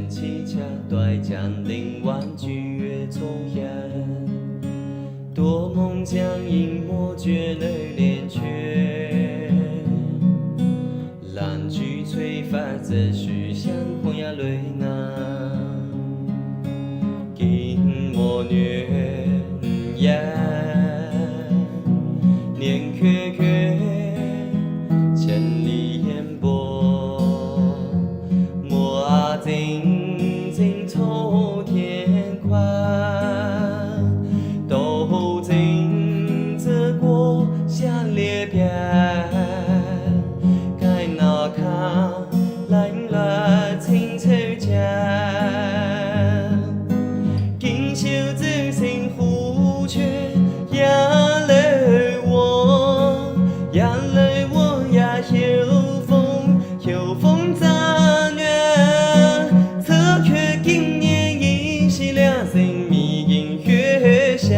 牵起恰对将临晚举月重烟，多梦将影莫觉泪连缺。兰菊翠发则须香红呀泪啊，金莫虐呀，年缺缺，千里烟波，莫啊静静透天宽，斗尽则过下列边。秋风乍暖，策却今年依稀两声迷影月下。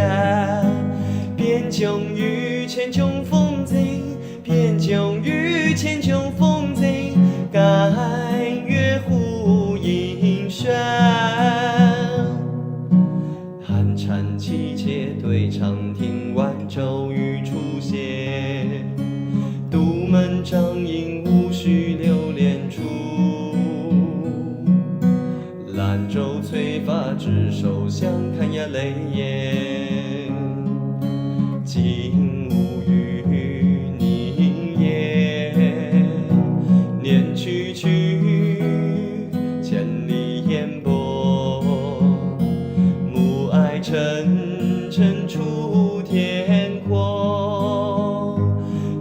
边疆与千穷风景，边疆与千穷风景，甘月忽映轩。寒蝉凄切对长亭晚，骤雨初歇。独门帐饮无需流连处，兰舟翠发执手相看呀泪眼，竟无与你言。念去去，千里烟波，暮霭沉沉出天阔。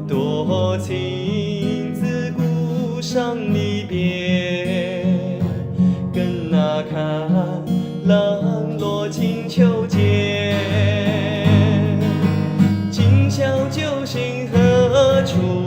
多情自古伤离别，更那看浪落清秋节。今宵酒醒何处？